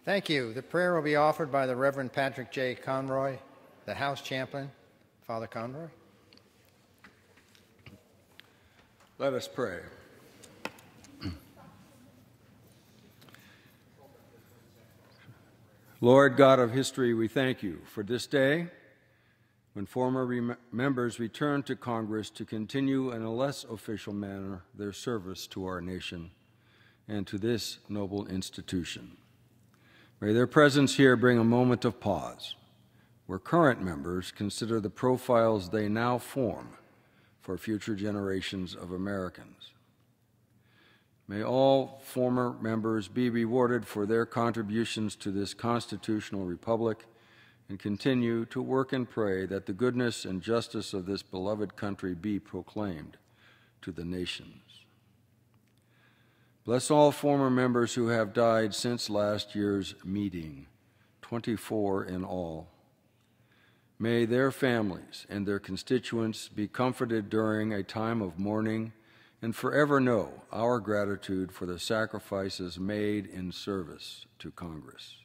Thank you. The prayer will be offered by the Reverend Patrick J. Conroy, the House Chaplain. Father Conroy. Let us pray. Lord God of history, we thank you for this day when former members return to Congress to continue in a less official manner their service to our nation and to this noble institution. May their presence here bring a moment of pause, where current members consider the profiles they now form for future generations of Americans. May all former members be rewarded for their contributions to this constitutional republic and continue to work and pray that the goodness and justice of this beloved country be proclaimed to the nations. Bless all former members who have died since last year's meeting, 24 in all. May their families and their constituents be comforted during a time of mourning and forever know our gratitude for the sacrifices made in service to Congress.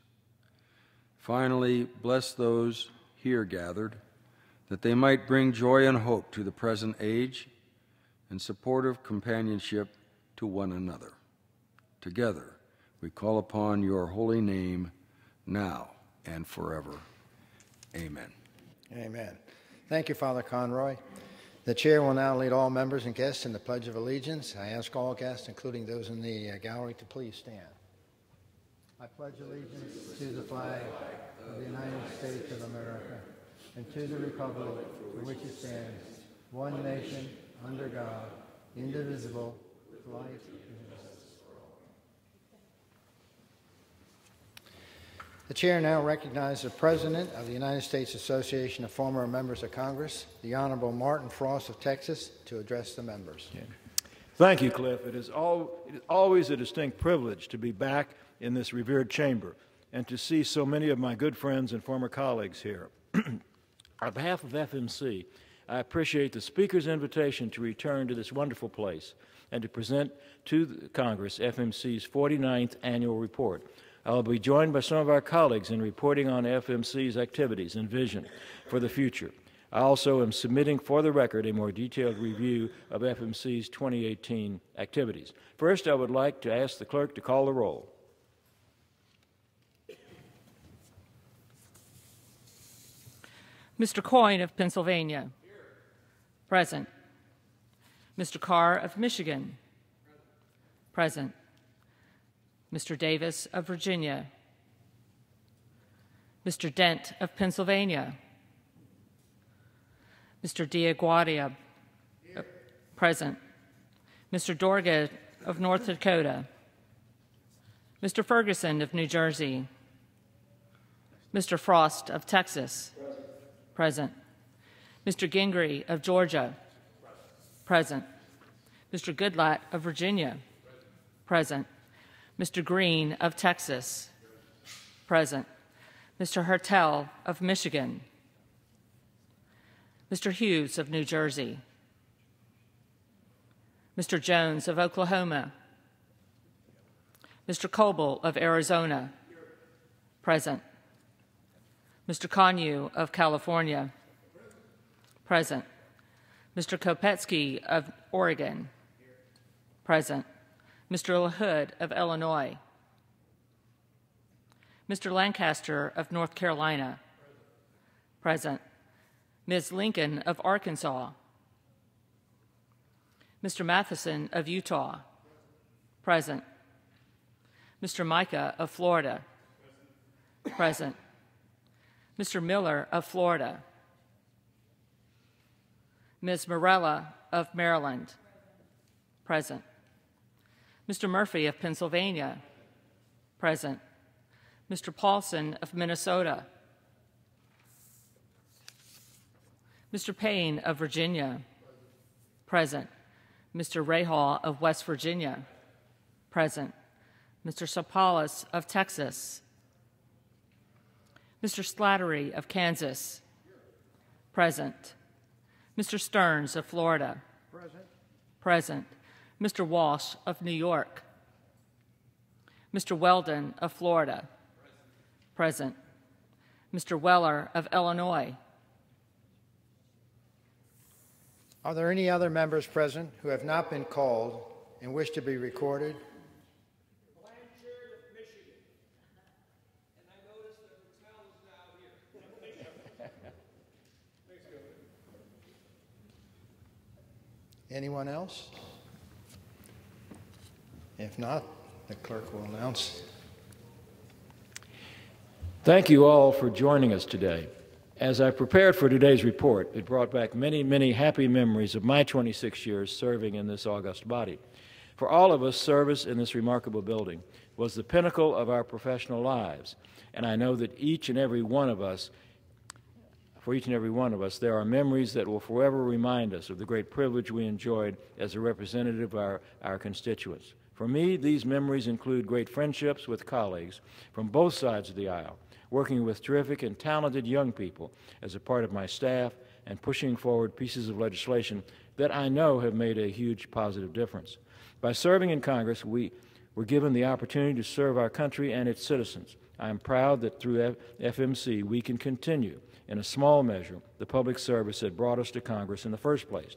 Finally, bless those here gathered, that they might bring joy and hope to the present age and supportive companionship to one another. Together, we call upon your holy name now and forever. Amen. Amen. Thank you, Father Conroy. The chair will now lead all members and guests in the Pledge of Allegiance. I ask all guests, including those in the gallery, to please stand. I pledge allegiance to the flag of the United States of America and to the republic for which it stands, one nation, under God, indivisible, with life and justice for all. The chair now recognizes the President of the United States Association of Former Members of Congress, the Honorable Martin Frost of Texas, to address the members. Okay. Thank you, Cliff. It is always a distinct privilege to be back in this revered chamber and to see so many of my good friends and former colleagues here. On behalf of FMC, I appreciate the Speaker's invitation to return to this wonderful place and to present to Congress FMC's 49th annual report. I will be joined by some of our colleagues in reporting on FMC's activities and vision for the future. I also am submitting for the record a more detailed review of FMC's 2018 activities. First, I would like to ask the clerk to call the roll. Mr. Coyne of Pennsylvania. Here. Present. Mr. Carr of Michigan. Present. Mr. Davis of Virginia. Mr. Dent of Pennsylvania. Mr. Diaguadia, present. Mr. Dorga of North Dakota. Mr. Ferguson of New Jersey. Mr. Frost of Texas, present. Mr. Gingrey of Georgia, present. Mr. Goodlatte of Virginia, present. Mr. Green of Texas, present. Mr. Hertel of Michigan. Mr. Hughes of New Jersey. Mr. Jones of Oklahoma. Mr. Coble of Arizona, present. Mr. Conyu of California, present. Mr. Kopetsky of Oregon, present. Mr. LaHood of Illinois. Mr. Lancaster of North Carolina, present. Ms. Lincoln of Arkansas. Mr. Matheson of Utah, present. Mr. Micah of Florida, present. Mr. Miller of Florida. Ms. Morella of Maryland, present. Mr. Murphy of Pennsylvania, present. Mr. Paulson of Minnesota. Mr. Payne of Virginia, present. Mr. Rahal of West Virginia, present. Mr. Sopalis of Texas. Mr. Slattery of Kansas, present. Mr. Stearns of Florida, present. Mr. Walsh of New York. Mr. Weldon of Florida, Present. Mr. Weller of Illinois. Are there any other members present who have not been called and wish to be recorded? Well, I am chair of Michigan, and I noticed that Patel is now here. Thanks, Governor. Anyone else? If not, the clerk will announce. Thank you all for joining us today. As I prepared for today's report, it brought back many, many happy memories of my 26 years serving in this august body. For all of us, service in this remarkable building was the pinnacle of our professional lives, and I know that for each and every one of us, there are memories that will forever remind us of the great privilege we enjoyed as a representative of our constituents. For me, these memories include great friendships with colleagues from both sides of the aisle, working with terrific and talented young people as a part of my staff, and pushing forward pieces of legislation that I know have made a huge positive difference. By serving in Congress, we were given the opportunity to serve our country and its citizens. I am proud that through FMC we can continue, in a small measure, the public service that brought us to Congress in the first place.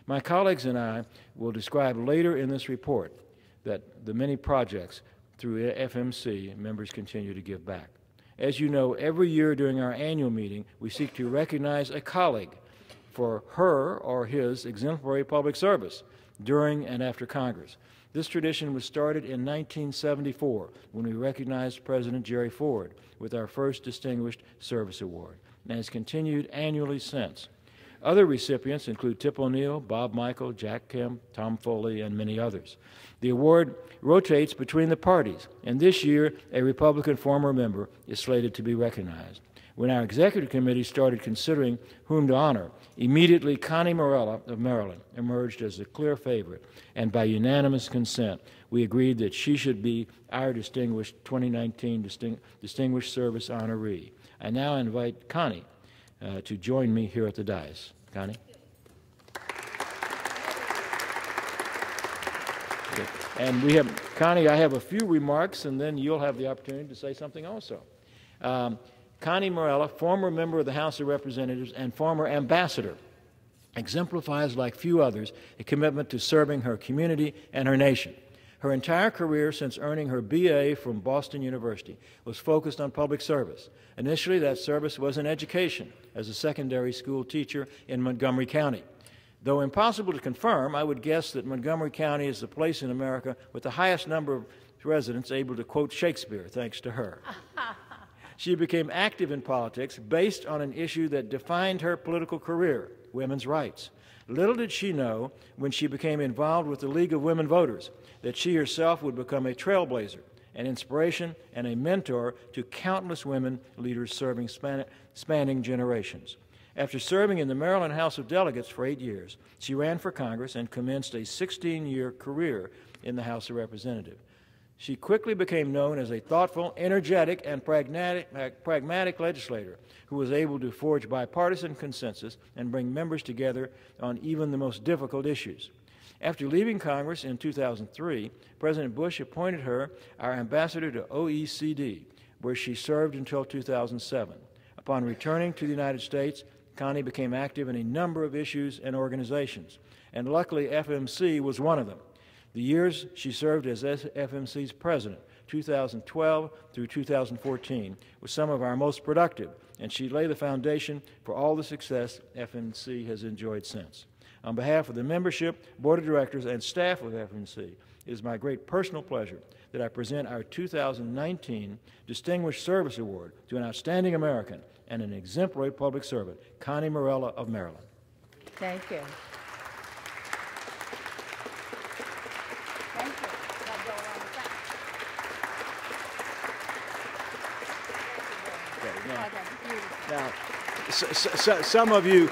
My colleagues and I will describe later in this report that the many projects through FMC members continue to give back. As you know, every year during our annual meeting, we seek to recognize a colleague for her or his exemplary public service during and after Congress. This tradition was started in 1974 when we recognized President Jerry Ford with our first Distinguished Service Award, and has continued annually since. Other recipients include Tip O'Neill, Bob Michael, Jack Kemp, Tom Foley, and many others. The award rotates between the parties, and this year a Republican former member is slated to be recognized. When our executive committee started considering whom to honor, immediately Connie Morella of Maryland emerged as the clear favorite, and by unanimous consent, we agreed that she should be our distinguished 2019 Distinguished Service honoree. I now invite Connie to join me here at the dais. Connie? Okay. And we have, Connie, I have a few remarks, and then you'll have the opportunity to say something also. Connie Morella, former member of the House of Representatives and former ambassador, exemplifies, like few others, a commitment to serving her community and her nation. Her entire career since earning her BA from Boston University was focused on public service. Initially, that service was in education as a secondary school teacher in Montgomery County. Though impossible to confirm, I would guess that Montgomery County is the place in America with the highest number of residents able to quote Shakespeare, thanks to her. She became active in politics based on an issue that defined her political career, women's rights. Little did she know, when she became involved with the League of Women Voters, that she herself would become a trailblazer, an inspiration, and a mentor to countless women leaders spanning generations. After serving in the Maryland House of Delegates for 8 years, she ran for Congress and commenced a 16-year career in the House of Representatives. She quickly became known as a thoughtful, energetic, and pragmatic legislator who was able to forge bipartisan consensus and bring members together on even the most difficult issues. After leaving Congress in 2003, President Bush appointed her our ambassador to OECD, where she served until 2007. Upon returning to the United States, Connie became active in a number of issues and organizations, and luckily FMC was one of them. The years she served as FMC's president, 2012 through 2014, was some of our most productive, and she laid the foundation for all the success FMC has enjoyed since. On behalf of the membership, board of directors, and staff of FMC, it is my great personal pleasure that I present our 2019 Distinguished Service Award to an outstanding American and an exemplary public servant, Connie Morella of Maryland. Thank you. Thank you. Now, some of you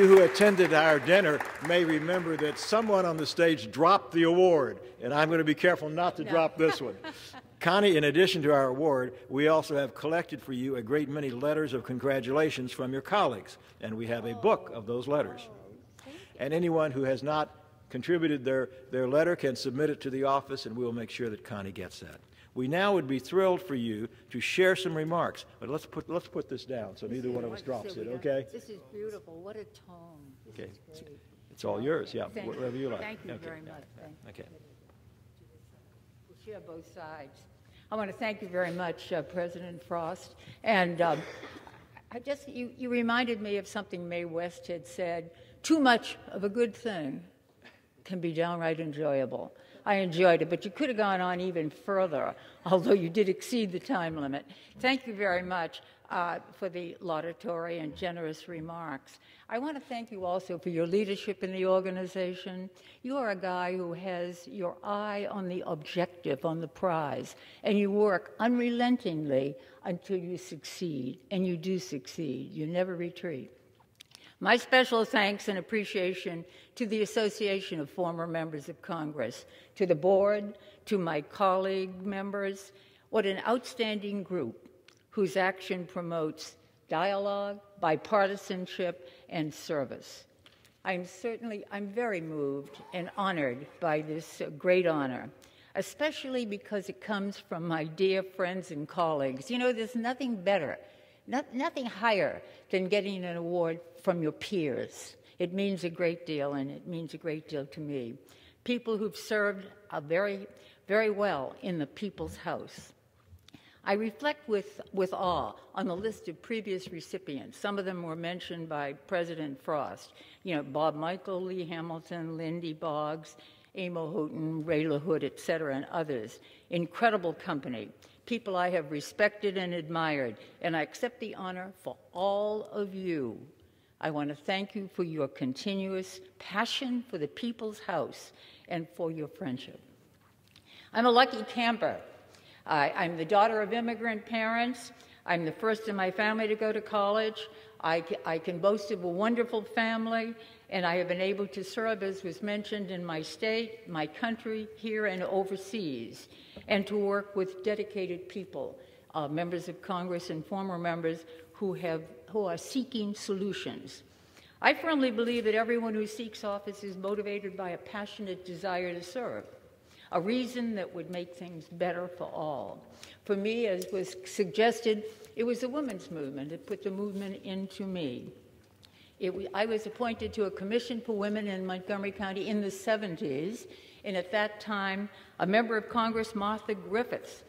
who attended our dinner may remember that someone on the stage dropped the award, and I'm going to be careful not to drop this one. Connie, in addition to our award, we also have collected for you a great many letters of congratulations from your colleagues, and we have a book of those letters. And anyone who has not contributed their letter can submit it to the office, and we will make sure that Connie gets that. We now would be thrilled for you to share some remarks. But let's put this down so neither one of us drops it, okay? This is beautiful. What a tone. Okay. This is great. It's all yours, yeah, Thank whatever you like. Thank you Okay. very much. Thank you. Okay. We'll share both sides. I want to thank you very much, President Frost. And you reminded me of something Mae West had said. Too much of a good thing can be downright enjoyable. I enjoyed it, but you could have gone on even further, although you did exceed the time limit. Thank you very much for the laudatory and generous remarks. I want to thank you also for your leadership in the organization. You are a guy who has your eye on the objective, on the prize, and you work unrelentingly until you succeed, and you do succeed. You never retreat. My special thanks and appreciation to the Association of Former Members of Congress, to the board, to my colleague members. What an outstanding group whose action promotes dialogue, bipartisanship, and service. I'm very moved and honored by this great honor, especially because it comes from my dear friends and colleagues. You know, there's nothing better, nothing higher than getting an award from your peers. It means a great deal, and it means a great deal to me. People who've served very, very well in the People's House. I reflect with awe on the list of previous recipients. Some of them were mentioned by President Frost. You know, Bob Michael, Lee Hamilton, Lindy Boggs, Amo Houghton, Ray LaHood, et cetera, and others. Incredible company. People I have respected and admired, and I accept the honor for all of you. I want to thank you for your continuous passion for the People's House and for your friendship. I'm a lucky camper. I'm the daughter of immigrant parents. I'm the first in my family to go to college. I can boast of a wonderful family, and I have been able to serve, as was mentioned, in my state, my country, here and overseas, and to work with dedicated people, members of Congress and former members who are seeking solutions. I firmly believe that everyone who seeks office is motivated by a passionate desire to serve, a reason that would make things better for all. For me, as was suggested, it was the women's movement that put the movement into me. I was appointed to a commission for women in Montgomery County in the 70s, and at that time, a member of Congress, Martha Griffiths,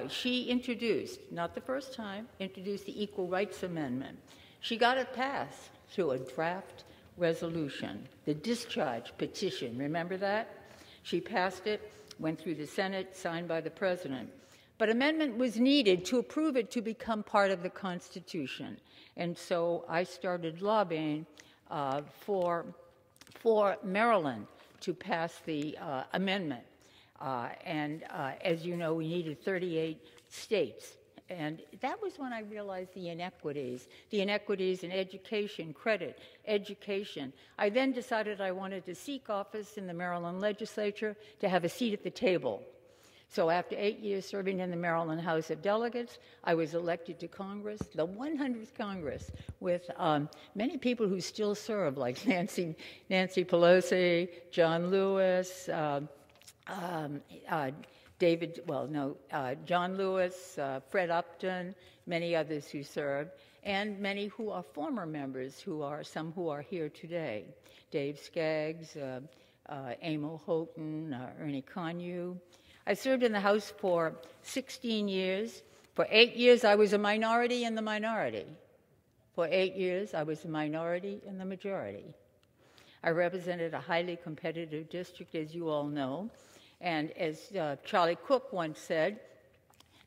she introduced, not the first time, introduced the Equal Rights Amendment. She got it passed through a draft resolution, the discharge petition, remember that? She passed it, went through the Senate, signed by the President. But amendment was needed to approve it to become part of the Constitution. And so I started lobbying for Maryland to pass the amendment. As you know, we needed 38 states. And that was when I realized the inequities in education, credit, education. I then decided I wanted to seek office in the Maryland legislature to have a seat at the table. So after 8 years serving in the Maryland House of Delegates, I was elected to Congress, the 100th Congress, with many people who still serve, like Nancy Pelosi, John Lewis, John Lewis, Fred Upton, many others who served, and many who are former members, some who are here today. Dave Skaggs, Amo Houghton, Ernie Connew. I served in the House for 16 years. For 8 years, I was a minority in the minority. For 8 years, I was a minority in the majority. I represented a highly competitive district, as you all know. And as Charlie Cook once said,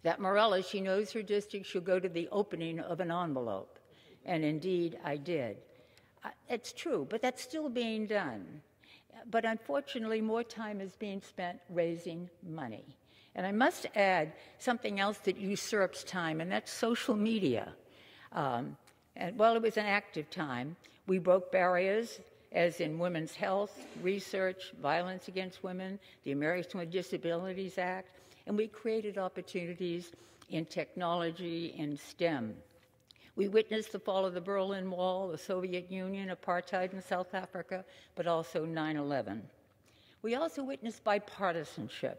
that Morella, she knows her district, she'll go to the opening of an envelope. And indeed, I did. It's true, but that's still being done. But unfortunately, more time is being spent raising money. And I must add something else that usurps time, and that's social media. It was an active time. We broke barriers, as in women's health, research, violence against women, the Americans with Disabilities Act, and we created opportunities in technology and STEM. We witnessed the fall of the Berlin Wall, the Soviet Union, apartheid in South Africa, but also 9/11. We also witnessed bipartisanship.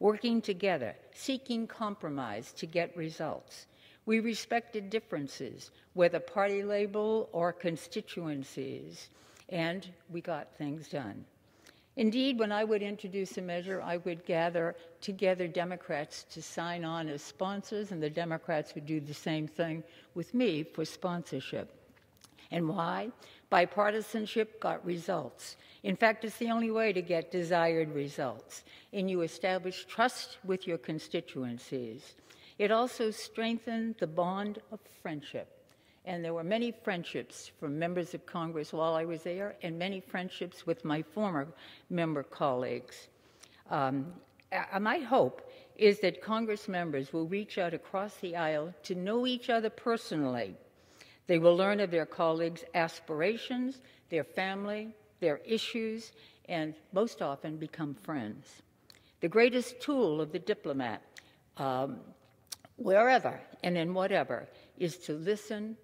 working together, seeking compromise to get results. We respected differences, whether party label or constituencies, and we got things done. Indeed, when I would introduce a measure, I would gather together Democrats to sign on as sponsors, and the Democrats would do the same thing with me for sponsorship. And why? Bipartisanship got results. In fact, it's the only way to get desired results. And you establish trust with your constituencies. It also strengthened the bond of friendship. And there were many friendships from members of Congress while I was there, and many friendships with my former member colleagues. My hope is that Congress members will reach out across the aisle to know each other personally. They will learn of their colleagues' aspirations, their family, their issues, and most often become friends. The greatest tool of the diplomat, wherever and in whatever, is to listen,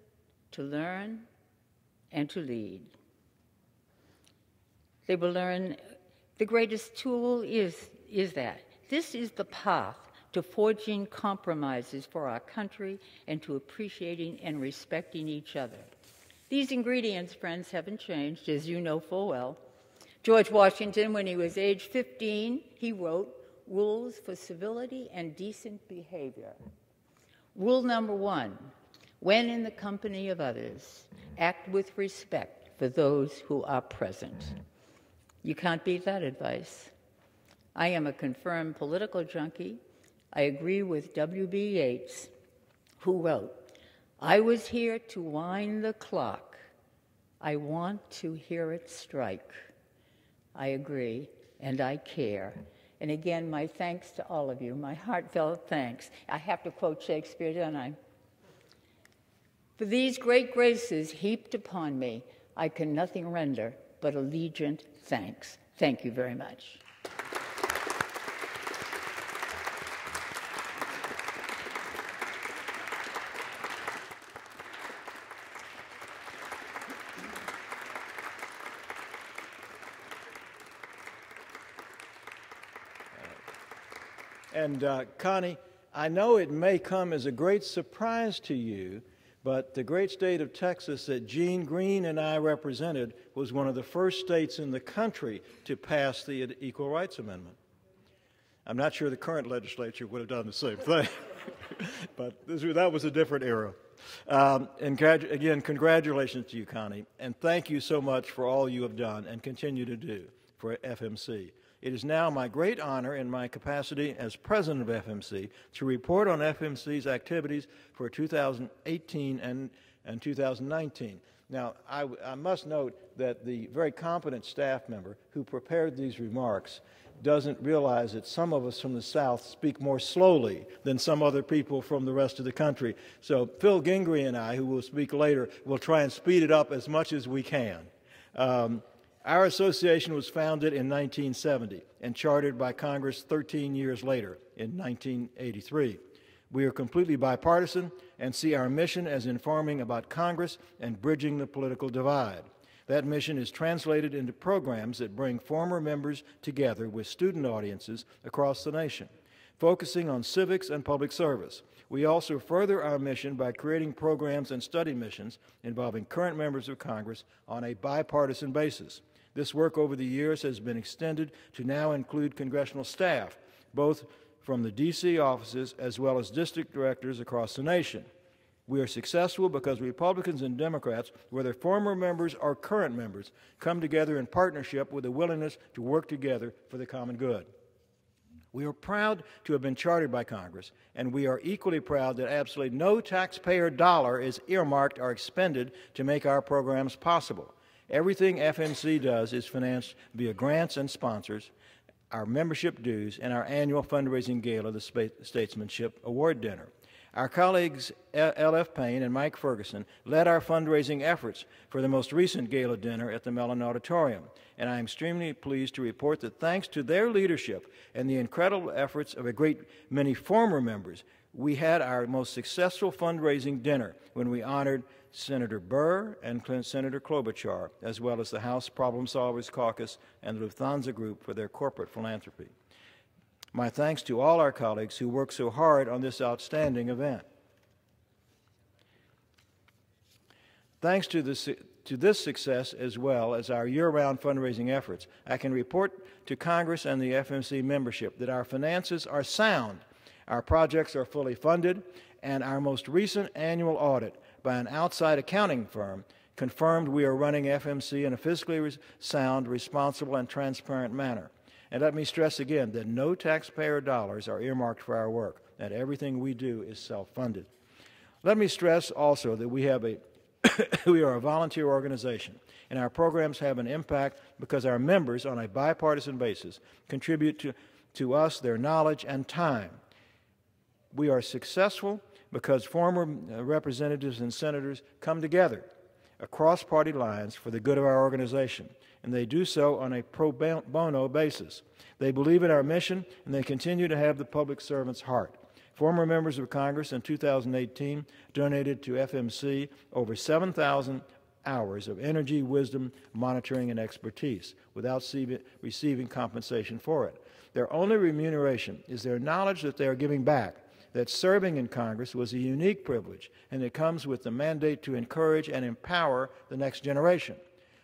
to learn, and to lead. They will learn the greatest tool is that. This is the path to forging compromises for our country and to appreciating and respecting each other. These ingredients, friends, haven't changed, as you know full well. George Washington, when he was age 15, he wrote rules for civility and decent behavior. Rule number 1, when in the company of others, act with respect for those who are present. You can't beat that advice. I am a confirmed political junkie. I agree with W.B. Yeats, who wrote, "I was here to wind the clock. I want to hear it strike." I agree, and I care. And again, my thanks to all of you, my heartfelt thanks. I have to quote Shakespeare, don't I? For these great graces heaped upon me, I can nothing render but allegiant thanks. Thank you very much. And Connie, I know it may come as a great surprise to you, but the great state of Texas that Gene Green and I represented was one of the first states in the country to pass the Equal Rights Amendment. I'm not sure the current legislature would have done the same thing, but that was a different era. And again, congratulations to you, Connie, and thank you so much for all you have done and continue to do for FMC. It is now my great honor in my capacity as president of FMC to report on FMC's activities for 2018 and 2019. Now, I must note that the very competent staff member who prepared these remarks doesn't realize that some of us from the South speak more slowly than some other people from the rest of the country. So Phil Gingrey and I, who will speak later, will try and speed it up as much as we can. Our association was founded in 1970 and chartered by Congress 13 years later in 1983. We are completely bipartisan and see our mission as informing about Congress and bridging the political divide. That mission is translated into programs that bring former members together with student audiences across the nation, focusing on civics and public service. We also further our mission by creating programs and study missions involving current members of Congress on a bipartisan basis. This work over the years has been extended to now include congressional staff, both from the D.C. offices as well as district directors across the nation. We are successful because Republicans and Democrats, whether former members or current members, come together in partnership with a willingness to work together for the common good. We are proud to have been chartered by Congress, and we are equally proud that absolutely no taxpayer dollar is earmarked or expended to make our programs possible. Everything FMC does is financed via grants and sponsors, our membership dues, and our annual fundraising gala, the Statesmanship Award Dinner. Our colleagues L.F. Payne and Mike Ferguson led our fundraising efforts for the most recent gala dinner at the Mellon Auditorium, and I am extremely pleased to report that thanks to their leadership and the incredible efforts of a great many former members, we had our most successful fundraising dinner when we honored Senator Burr and Senator Klobuchar, as well as the House Problem Solvers Caucus and the Lufthansa Group for their corporate philanthropy. My thanks to all our colleagues who worked so hard on this outstanding event. Thanks to this success, as well as our year-round fundraising efforts, I can report to Congress and the FMC membership that our finances are sound, our projects are fully funded, and our most recent annual audit by an outside accounting firm confirmed we are running FMC in a fiscally sound, responsible, and transparent manner. And let me stress again that no taxpayer dollars are earmarked for our work, that everything we do is self-funded. Let me stress also that we are a volunteer organization, and our programs have an impact because our members, on a bipartisan basis, contribute to us their knowledge and time. We are successful because former representatives and senators come together across party lines for the good of our organization, and they do so on a pro bono basis. They believe in our mission, and they continue to have the public servant's heart. Former members of Congress in 2018 donated to FMC over 7,000 hours of energy, wisdom, monitoring, and expertise without receiving compensation for it. Their only remuneration is their knowledge that they are giving back, that serving in Congress was a unique privilege, and it comes with the mandate to encourage and empower the next generation.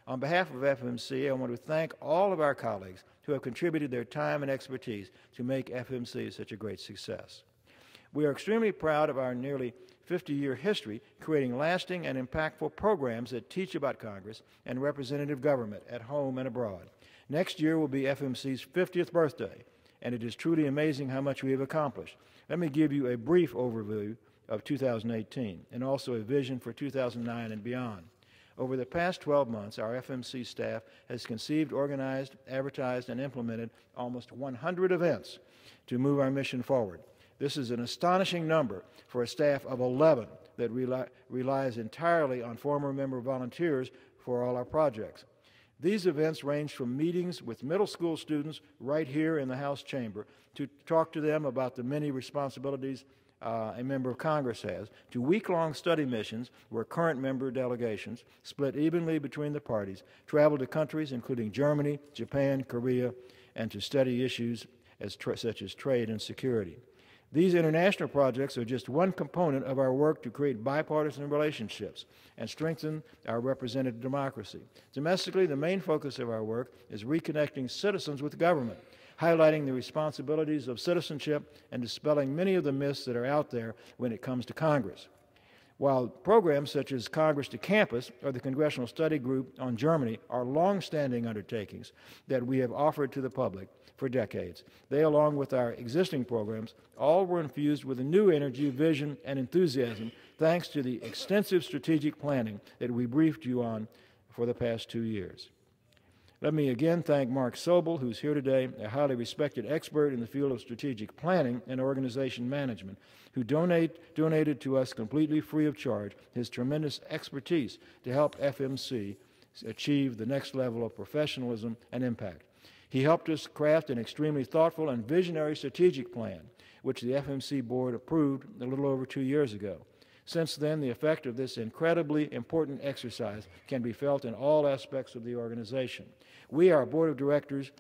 On behalf of FMC, I want to thank all of our colleagues who have contributed their time and expertise to make FMC such a great success. We are extremely proud of our nearly 50-year history creating lasting and impactful programs that teach about Congress and representative government at home and abroad. Next year will be FMC's 50th birthday, and it is truly amazing how much we have accomplished. Let me give you a brief overview of 2018 and also a vision for 2009 and beyond. Over the past 12 months, our FMC staff has conceived, organized, advertised, and implemented almost 100 events to move our mission forward. This is an astonishing number for a staff of 11 that relies entirely on former member volunteers for all our projects. These events range from meetings with middle school students right here in the House chamber to talk to them about the many responsibilities a member of Congress has, to week-long study missions where current member delegations, split evenly between the parties, travel to countries including Germany, Japan, Korea, and to study issues such as trade and security. These international projects are just one component of our work to create bipartisan relationships and strengthen our representative democracy. Domestically, the main focus of our work is reconnecting citizens with government, highlighting the responsibilities of citizenship and dispelling many of the myths that are out there when it comes to Congress. While programs such as Congress to Campus or the Congressional Study Group on Germany are long-standing undertakings that we have offered to the public for decades, they, along with our existing programs, all were infused with a new energy, vision, and enthusiasm thanks to the extensive strategic planning that we briefed you on for the past 2 years. Let me again thank Mark Sobel, who's here today, a highly respected expert in the field of strategic planning and organization management, who donated to us completely free of charge his tremendous expertise to help FMC achieve the next level of professionalism and impact. He helped us craft an extremely thoughtful and visionary strategic plan, which the FMC board approved a little over 2 years ago. Since then, the effect of this incredibly important exercise can be felt in all aspects of the organization. We, our board of directors,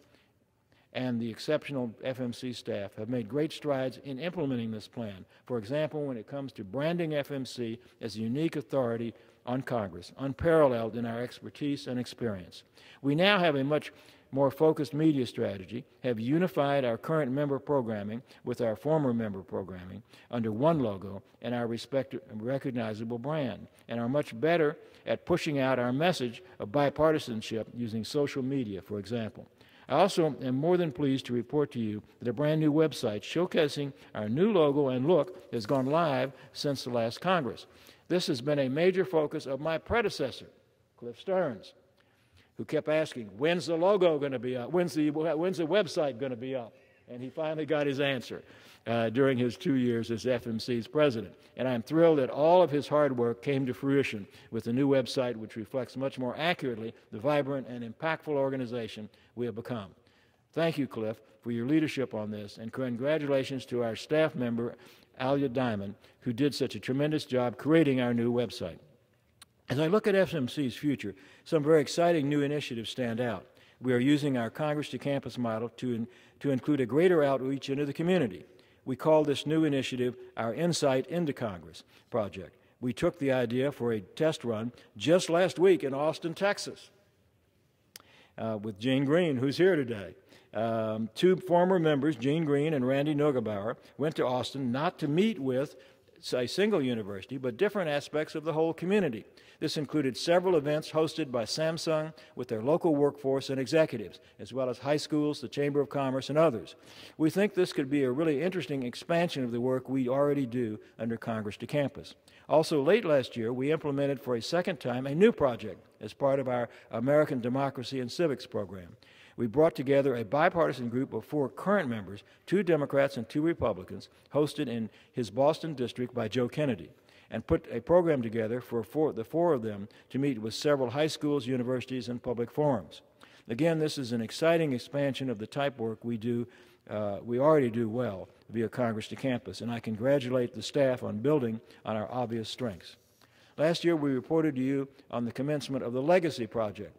and the exceptional FMC staff have made great strides in implementing this plan. For example, when it comes to branding FMC as a unique authority on Congress, unparalleled in our expertise and experience. We now have a much more focused media strategy, have unified our current member programming with our former member programming under one logo and our respective recognizable brand, and are much better at pushing out our message of bipartisanship using social media, for example. I also am more than pleased to report to you that a brand new website showcasing our new logo and look has gone live since the last Congress. This has been a major focus of my predecessor, Cliff Stearns, who kept asking, when's the logo going to be up? When's the website going to be up? And he finally got his answer during his 2 years as FMC's president. And I'm thrilled that all of his hard work came to fruition with the new website, which reflects much more accurately the vibrant and impactful organization we have become. Thank you, Cliff, for your leadership on this, and congratulations to our staff member, Alia Diamond, who did such a tremendous job creating our new website. As I look at FMC's future, some very exciting new initiatives stand out. we are using our Congress to Campus model to include a greater outreach into the community. We call this new initiative our Insight into Congress project. We took the idea for a test run just last week in Austin, Texas, with Gene Green, who's here today. Two former members, Gene Green and Randy Nogebauer, went to Austin not to meet with a single university, but different aspects of the whole community. This included several events hosted by Samsung with their local workforce and executives, as well as high schools, the Chamber of Commerce, and others. We think this could be a really interesting expansion of the work we already do under Congress to Campus. Also, late last year, we implemented for a second time a new project as part of our American Democracy and Civics program. We brought together a bipartisan group of 4 current members, 2 Democrats and 2 Republicans, hosted in his Boston district by Joe Kennedy, and put a program together for the 4 of them to meet with several high schools, universities, and public forums. Again, this is an exciting expansion of the type work we already do well via Congress to Campus, and I congratulate the staff on building on our obvious strengths. Last year, we reported to you on the commencement of the Legacy Project,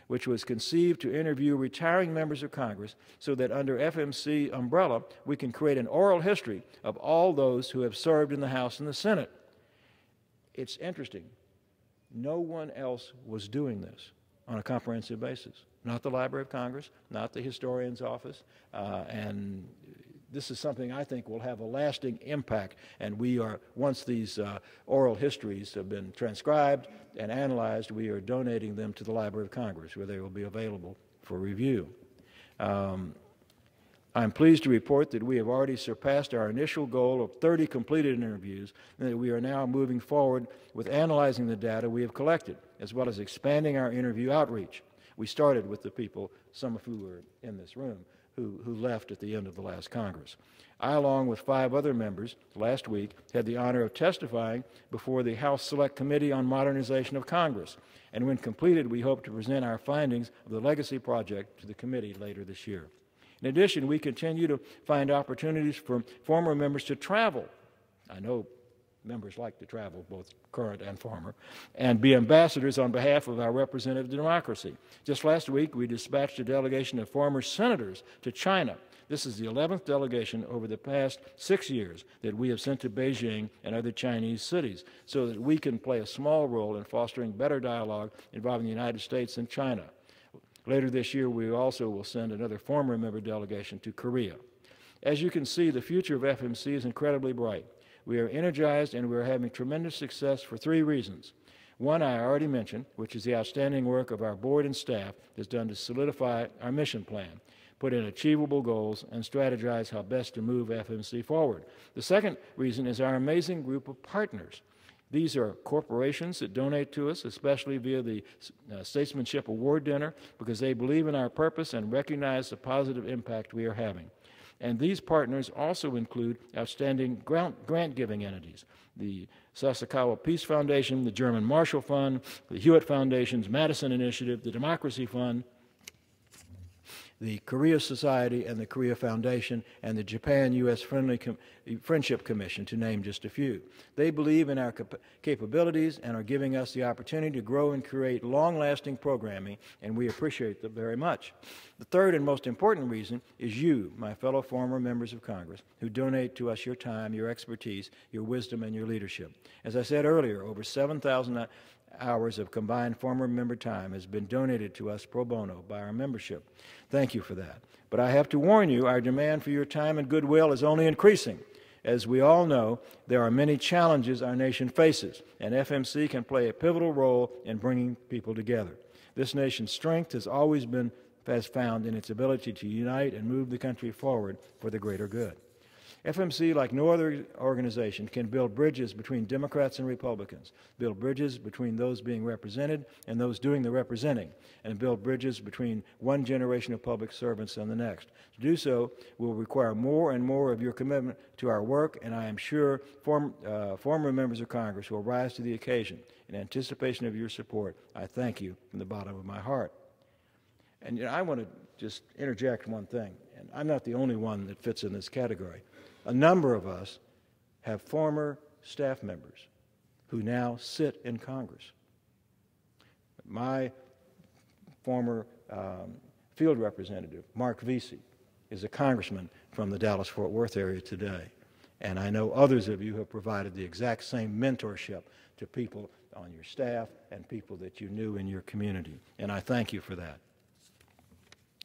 which was conceived to interview retiring members of Congress so that under FMC umbrella, we can create an oral history of all those who have served in the House and the Senate. It's interesting. No one else was doing this on a comprehensive basis. Not the Library of Congress, not the Historian's Office, and this is something I think will have a lasting impact, and once these oral histories have been transcribed and analyzed, we are donating them to the Library of Congress, where they will be available for review. I'm pleased to report that we have already surpassed our initial goal of 30 completed interviews, and that we are now moving forward with analyzing the data we have collected, as well as expanding our interview outreach. We started with the people, some of who were in this room, who left at the end of the last Congress. I, along with 5 other members, last week had the honor of testifying before the House Select Committee on Modernization of Congress, and when completed, we hope to present our findings of the Legacy Project to the committee later this year. In addition, we continue to find opportunities for former members to travel. I know members like to travel, both current and former, and be ambassadors on behalf of our representative democracy. Just last week, we dispatched a delegation of former senators to China. This is the 11th delegation over the past 6 years that we have sent to Beijing and other Chinese cities so that we can play a small role in fostering better dialogue involving the United States and China. Later this year, we also will send another former member delegation to Korea. As you can see, the future of FMC is incredibly bright. We are energized and we are having tremendous success for 3 reasons. One I already mentioned, which is the outstanding work of our board and staff has done to solidify our mission plan, put in achievable goals, and strategize how best to move FMC forward. The second reason is our amazing group of partners. These are corporations that donate to us, especially via the Statesmanship Award Dinner, because they believe in our purpose and recognize the positive impact we are having. And these partners also include outstanding grant-giving entities, the Sasakawa Peace Foundation, the German Marshall Fund, the Hewitt Foundation's Madison Initiative, the Democracy Fund, the Korea Society and the Korea Foundation, and the Japan-U.S. Friendship Commission, to name just a few. They believe in our capabilities and are giving us the opportunity to grow and create long-lasting programming, and we appreciate them very much. The third and most important reason is you, my fellow former members of Congress, who donate to us your time, your expertise, your wisdom, and your leadership. As I said earlier, over 7,000 hours of combined former member time has been donated to us pro bono by our membership. Thank you for that. But I have to warn you, our demand for your time and goodwill is only increasing. As we all know, there are many challenges our nation faces, and FMC can play a pivotal role in bringing people together. This nation's strength has always been found in its ability to unite and move the country forward for the greater good. FMC, like no other organization, can build bridges between Democrats and Republicans, build bridges between those being represented and those doing the representing, and build bridges between one generation of public servants and the next. To do so will require more and more of your commitment to our work, and I am sure former members of Congress will rise to the occasion. In anticipation of your support, I thank you from the bottom of my heart. And I want to just interject one thing, and I'm not the only one that fits in this category. A number of us have former staff members who now sit in Congress. My former field representative, Mark Vesey, is a congressman from the Dallas-Fort Worth area today. And I know others of you have provided the exact same mentorship to people on your staff and people that you knew in your community. And I thank you for that.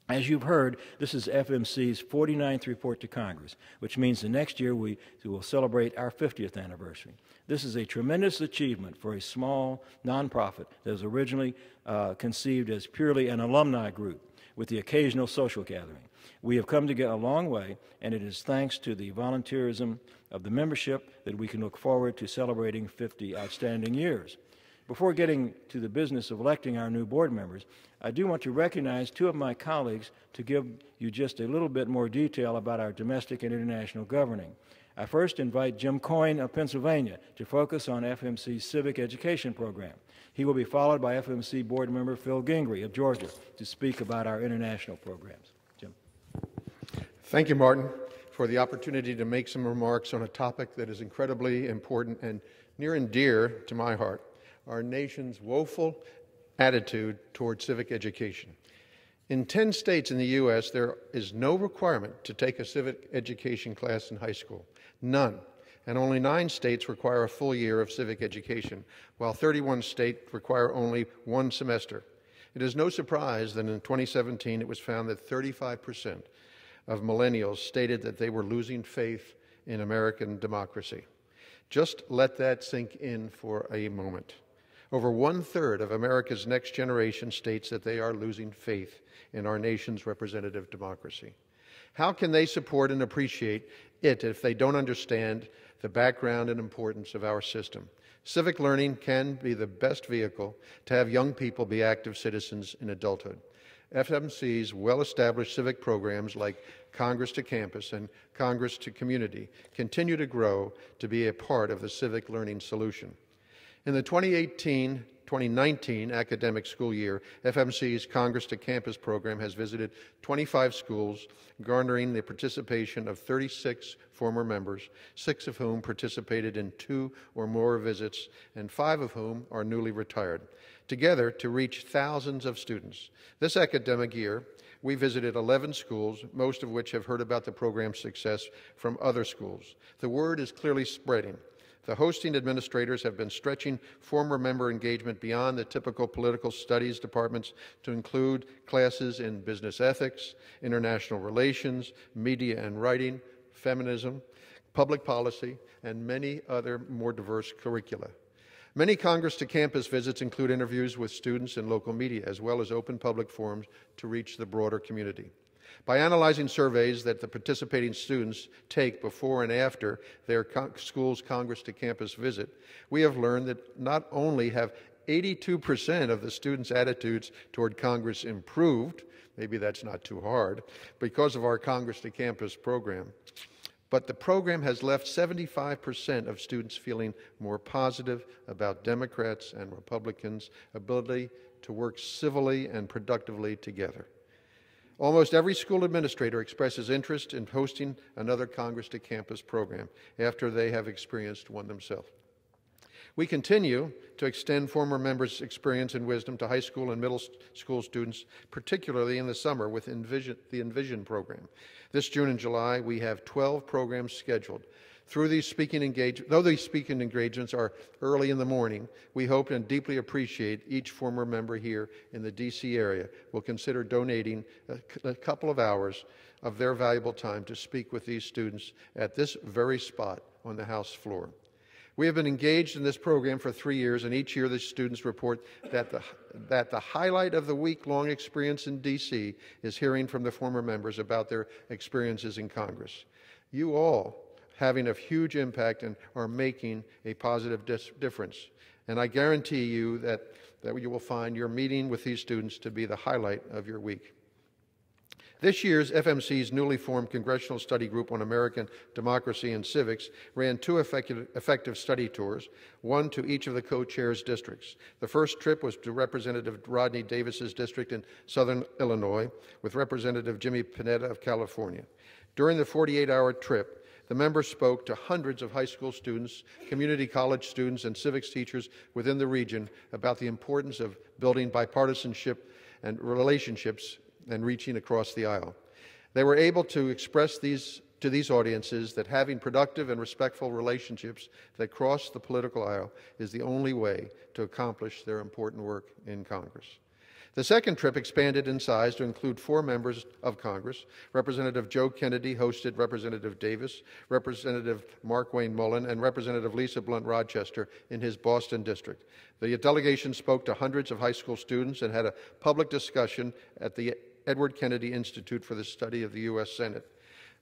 As you've heard, this is FMC's 49th report to Congress, which means the next year we will celebrate our 50th anniversary. This is a tremendous achievement for a small nonprofit that was originally conceived as purely an alumni group with the occasional social gathering. We have come together a long way, and it is thanks to the volunteerism of the membership that we can look forward to celebrating 50 outstanding years. Before getting to the business of electing our new board members, I do want to recognize two of my colleagues to give you just a little bit more detail about our domestic and international governing. I first invite Jim Coyne of Pennsylvania to focus on FMC's civic education program. He will be followed by FMC board member Phil Gingrey of Georgia to speak about our international programs. Jim. Thank you, Martin, for the opportunity to make some remarks on a topic that is incredibly important and near and dear to my heart: our nation's woeful attitude toward civic education. In 10 states in the U.S., there is no requirement to take a civic education class in high school. None. And only 9 states require a full year of civic education, while 31 states require only 1 semester. It is no surprise that in 2017 it was found that 35% of millennials stated that they were losing faith in American democracy. Just let that sink in for a moment. Over 1/3 of America's next generation states that they are losing faith in our nation's representative democracy. How can they support and appreciate it if they don't understand the background and importance of our system? Civic learning can be the best vehicle to have young people be active citizens in adulthood. FMC's well-established civic programs like Congress to Campus and Congress to Community continue to grow to be a part of the civic learning solution. In the 2018-2019 academic school year, FMC's Congress to Campus program has visited 25 schools, garnering the participation of 36 former members, 6 of whom participated in 2 or more visits, and 5 of whom are newly retired, together to reach thousands of students. This academic year, we visited 11 schools, most of which have heard about the program's success from other schools. The word is clearly spreading. The hosting administrators have been stretching former member engagement beyond the typical political studies departments to include classes in business ethics, international relations, media and writing, feminism, public policy, and many other more diverse curricula. Many Congress to Campus visits include interviews with students and local media, as well as open public forums to reach the broader community. By analyzing surveys that the participating students take before and after their school's Congress to Campus visit, we have learned that not only have 82% of the students' attitudes toward Congress improved, maybe that's not too hard, because of our Congress to Campus program, but the program has left 75% of students feeling more positive about Democrats and Republicans' ability to work civilly and productively together. Almost every school administrator expresses interest in hosting another Congress to Campus program after they have experienced one themselves. We continue to extend former members' experience and wisdom to high school and middle school students, particularly in the summer with the Envision program. This June and July, we have 12 programs scheduled. Though these speaking engagements are early in the morning, we hope and deeply appreciate each former member here in the D.C. area will consider donating a couple of hours of their valuable time to speak with these students at this very spot on the House floor. We have been engaged in this program for 3 years, and each year the students report that the highlight of the week-long experience in D.C. is hearing from the former members about their experiences in Congress. You all having a huge impact and are making a positive difference. And I guarantee you that you will find your meeting with these students to be the highlight of your week. This year's FMC's newly formed Congressional Study Group on American Democracy and Civics ran 2 effective study tours, one to each of the co-chairs' districts. The first trip was to Representative Rodney Davis's district in Southern Illinois with Representative Jimmy Panetta of California. During the 48-hour trip, the members spoke to hundreds of high school students, community college students, and civics teachers within the region about the importance of building bipartisanship and relationships and reaching across the aisle. They were able to express to these audiences that having productive and respectful relationships that cross the political aisle is the only way to accomplish their important work in Congress. The second trip expanded in size to include 4 members of Congress. Representative Joe Kennedy hosted Representative Davis, Representative Mark Wayne Mullen, and Representative Lisa Blunt Rochester in his Boston district. The delegation spoke to hundreds of high school students and had a public discussion at the Edward Kennedy Institute for the Study of the U.S. Senate.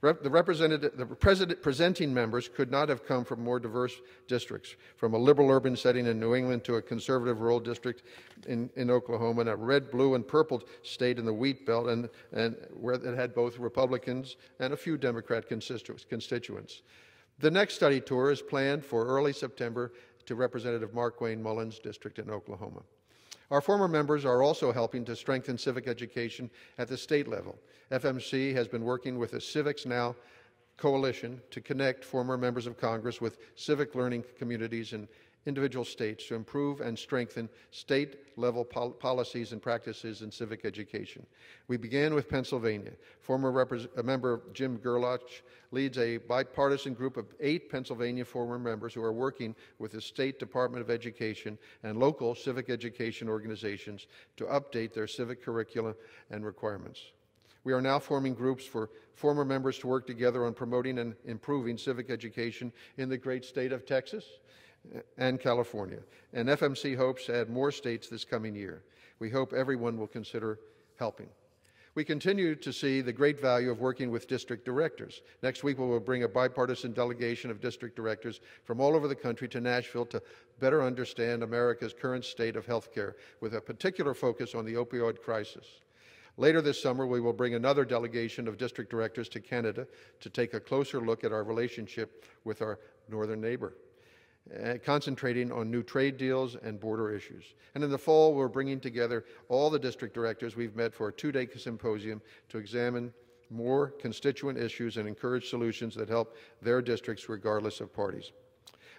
The presenting members could not have come from more diverse districts, from a liberal urban setting in New England to a conservative rural district in Oklahoma, and a red, blue, and purple state in the Wheat Belt, and where it had both Republicans and a few Democrat constituents. The next study tour is planned for early September to Representative Mark Wayne Mullen's district in Oklahoma. Our former members are also helping to strengthen civic education at the state level. FMC has been working with the Civics Now coalition to connect former members of Congress with civic learning communities in individual states to improve and strengthen state-level policies and practices in civic education. We began with Pennsylvania. Former member Jim Gerlach leads a bipartisan group of 8 Pennsylvania former members who are working with the State Department of Education and local civic education organizations to update their civic curricula and requirements. We are now forming groups for former members to work together on promoting and improving civic education in the great state of Texas and California. And FMC hopes to add more states this coming year. We hope everyone will consider helping. We continue to see the great value of working with district directors. Next week, we will bring a bipartisan delegation of district directors from all over the country to Nashville to better understand America's current state of health care, with a particular focus on the opioid crisis. Later this summer, we will bring another delegation of district directors to Canada to take a closer look at our relationship with our northern neighbor, concentrating on new trade deals and border issues. And in the fall, we're bringing together all the district directors we've met for a 2-day symposium to examine more constituent issues and encourage solutions that help their districts regardless of parties.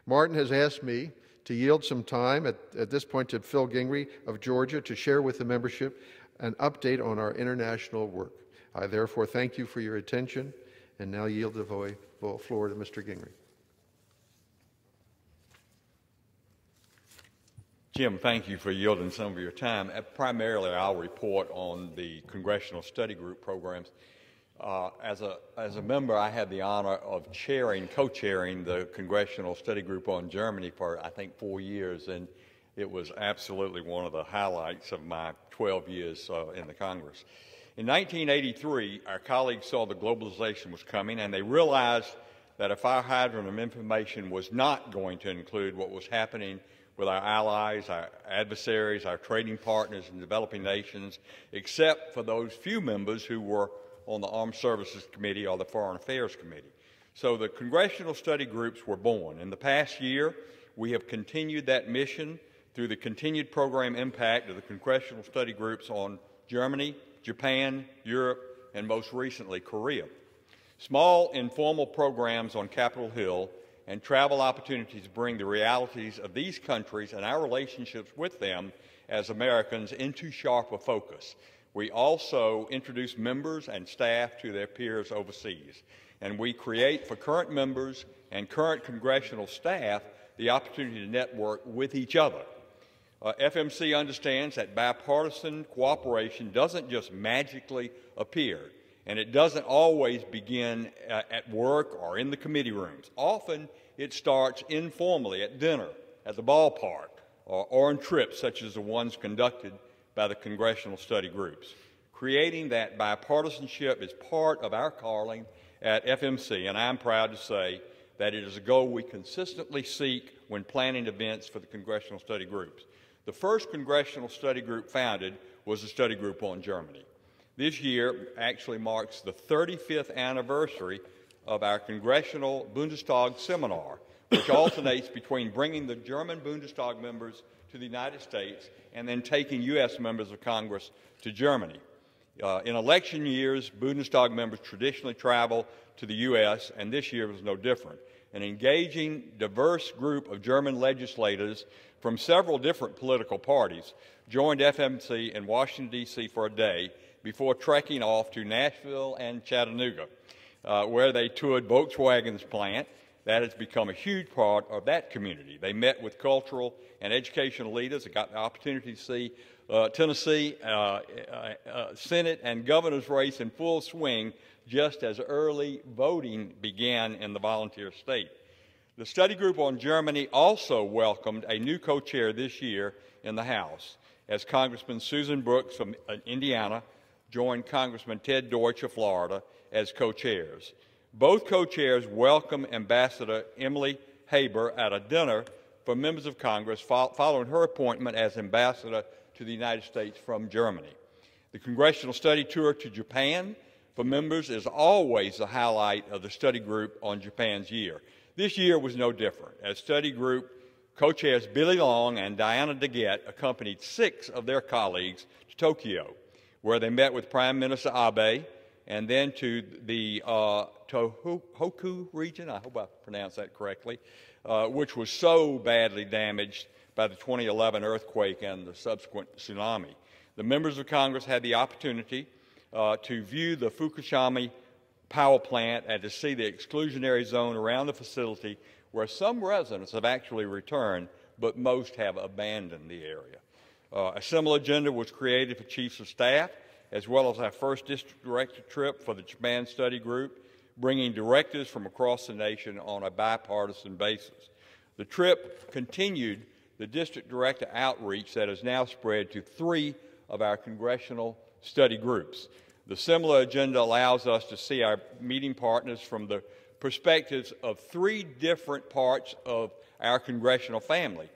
Martin has asked me to yield some time at this point to Phil Gingrey of Georgia to share with the membership an update on our international work. I therefore thank you for your attention and now yield the floor to Mr. Gingrey. Jim, thank you for yielding some of your time. Primarily, I'll report on the Congressional Study Group programs. As a member, I had the honor of co-chairing the Congressional Study Group on Germany for, I think, 4 years, and it was absolutely one of the highlights of my 12 years in the Congress. In 1983, our colleagues saw the globalization was coming, and they realized that a fire hydrant of information was not going to include what was happening with our allies, our adversaries, our trading partners in developing nations, except for those few members who were on the Armed Services Committee or the Foreign Affairs Committee. So the Congressional Study Groups were born. In the past year, we have continued that mission through the continued program impact of the Congressional Study Groups on Germany, Japan, Europe, and most recently, Korea. Small, informal programs on Capitol Hill and travel opportunities bring the realities of these countries and our relationships with them as Americans into sharper focus. We also introduce members and staff to their peers overseas, and we create for current members and current congressional staff the opportunity to network with each other. FMC understands that bipartisan cooperation doesn't just magically appear, and it doesn't always begin at work or in the committee rooms. Often it starts informally at dinner, at the ballpark, or on trips such as the ones conducted by the Congressional Study Groups. Creating that bipartisanship is part of our calling at FMC, and I'm proud to say that it is a goal we consistently seek when planning events for the Congressional Study Groups. The first Congressional Study Group founded was the Study Group on Germany. This year actually marks the 35th anniversary of our Congressional Bundestag seminar, which alternates between bringing the German Bundestag members to the United States and then taking U.S. members of Congress to Germany. In election years, Bundestag members traditionally travel to the U.S., and this year was no different. An engaging, diverse group of German legislators from several different political parties joined FMC in Washington, D.C. for a day before trekking off to Nashville and Chattanooga, where they toured Volkswagen's plant. That has become a huge part of that community. They met with cultural and educational leaders. They got the opportunity to see Tennessee Senate and governor's race in full swing just as early voting began in the volunteer state. The study group on Germany also welcomed a new co-chair this year in the House, as Congressman Susan Brooks from Indiana joined Congressman Ted Deutsch of Florida as co-chairs. Both co-chairs welcomed Ambassador Emily Haber at a dinner for members of Congress following her appointment as ambassador to the United States from Germany. The Congressional Study Tour to Japan for members is always the highlight of the study group on Japan's year. This year was no different, as study group co-chairs Billy Long and Diana DeGette accompanied 6 of their colleagues to Tokyo, where they met with Prime Minister Abe, and then to the Tohoku region, I hope I pronounced that correctly, which was so badly damaged by the 2011 earthquake and the subsequent tsunami. The members of Congress had the opportunity to view the Fukushima power plant and to see the exclusionary zone around the facility, where some residents have actually returned, but most have abandoned the area. A similar agenda was created for chiefs of staff, as well as our first district director trip for the Japan study group, bringing directors from across the nation on a bipartisan basis. The trip continued the district director outreach that has now spread to 3 of our congressional study groups. The similar agenda allows us to see our meeting partners from the perspectives of 3 different parts of our congressional family: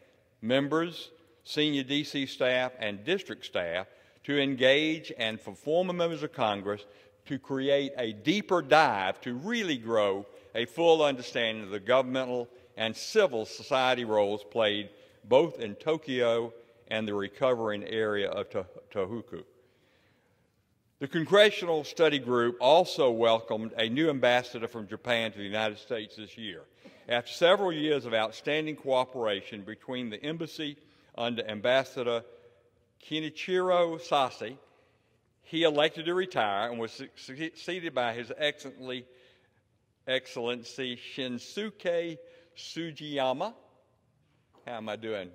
members, senior DC staff, and district staff, to engage and for former members of Congress to create a deeper dive to really grow a full understanding of the governmental and civil society roles played both in Tokyo and the recovering area of Tohoku. The Congressional Study Group also welcomed a new ambassador from Japan to the United States this year. After several years of outstanding cooperation between the embassy under Ambassador Kenichiro Sasaki, he elected to retire and was succeeded by His Excellency Shinsuke Sugiyama. How am I doing?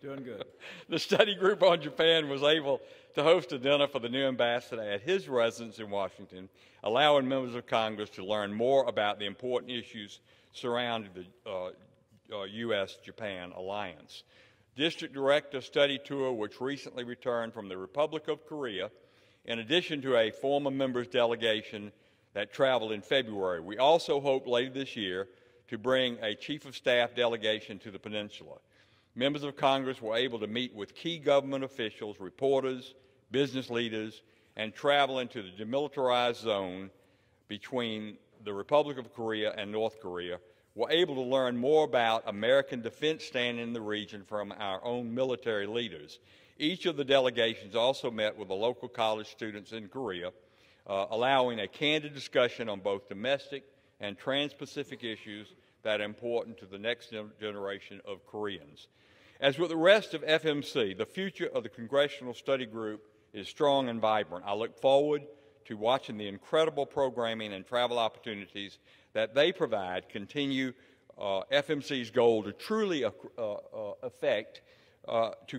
Doing good. The study group on Japan was able to host a dinner for the new ambassador at his residence in Washington, allowing members of Congress to learn more about the important issues surrounding the U.S.-Japan alliance. District Director Study Tour, which recently returned from the Republic of Korea, in addition to a former members delegation that traveled in February. We also hope later this year to bring a Chief of Staff delegation to the peninsula. Members of Congress were able to meet with key government officials, reporters, business leaders, and travel into the demilitarized zone between the Republic of Korea and North Korea. Were able to learn more about American defense standing in the region from our own military leaders. Each of the delegations also met with the local college students in Korea, allowing a candid discussion on both domestic and trans-Pacific issues that are important to the next generation of Koreans. As with the rest of FMC, the future of the Congressional Study Group is strong and vibrant. I look forward to watching the incredible programming and travel opportunities that they provide continue FMC's goal to truly to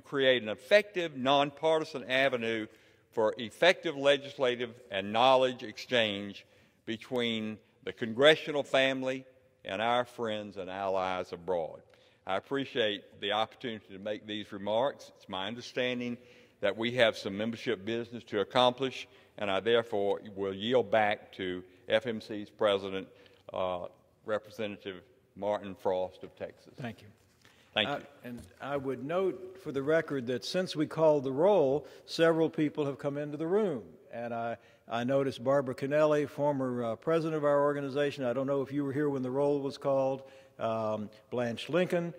create an effective, nonpartisan avenue for effective legislative and knowledge exchange between the congressional family and our friends and allies abroad. I appreciate the opportunity to make these remarks. It's my understanding that we have some membership business to accomplish, and I therefore will yield back to FMC's President, Representative Martin Frost of Texas. Thank you. Thank you. And I would note for the record that since we called the roll, several people have come into the room. And I noticed Barbara Kennelly, former president of our organization. I don't know if you were here when the roll was called. Blanche Lincoln,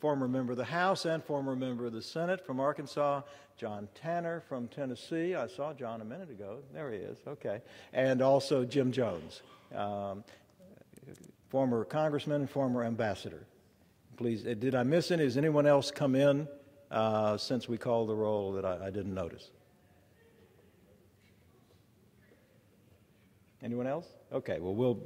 former member of the House and former member of the Senate from Arkansas. John Tanner from Tennessee. I saw John a minute ago. There he is. Okay. And also Jim Jones, former congressman and former ambassador. Please, did I miss any? Has anyone else come in since we called the roll that I didn't notice? Anyone else? Okay, well,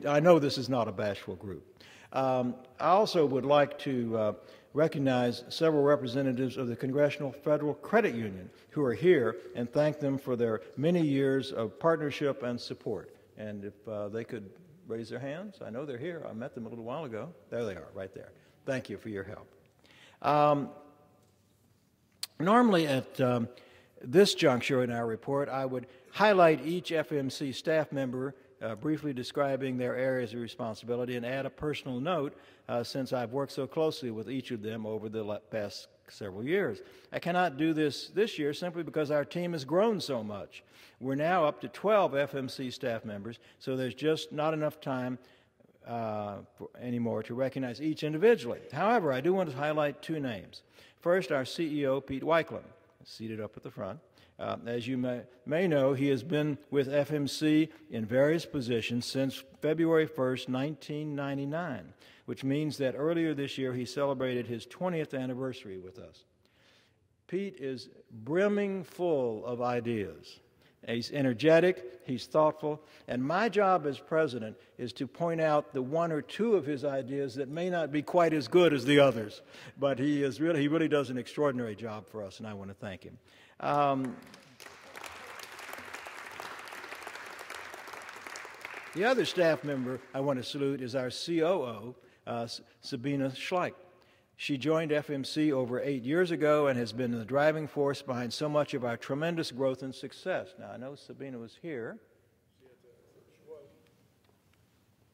I know this is not a bashful group. I also would like to recognize several representatives of the Congressional Federal Credit Union who are here and thank them for their many years of partnership and support. And if they could raise their hands, I know they're here. I met them a little while ago. There they are, right there. Thank you for your help. Normally at this juncture in our report, I would highlight each FMC staff member, briefly describing their areas of responsibility, and add a personal note since I've worked so closely with each of them over the past several years. I cannot do this year simply because our team has grown so much. We're now up to 12 FMC staff members, so there's just not enough time anymore to recognize each individually. However, I do want to highlight two names. First, our CEO, Pete Weichland, seated up at the front. As you may know, he has been with FMC in various positions since February 1st, 1999, which means that earlier this year he celebrated his 20th anniversary with us. Pete is brimming full of ideas. He's energetic, he's thoughtful, and my job as president is to point out the one or two of his ideas that may not be quite as good as the others. But he really does an extraordinary job for us, and I want to thank him. The other staff member I want to salute is our COO, Sabina Schleich. She joined FMC over 8 years ago and has been the driving force behind so much of our tremendous growth and success. Now, I know Sabina was here.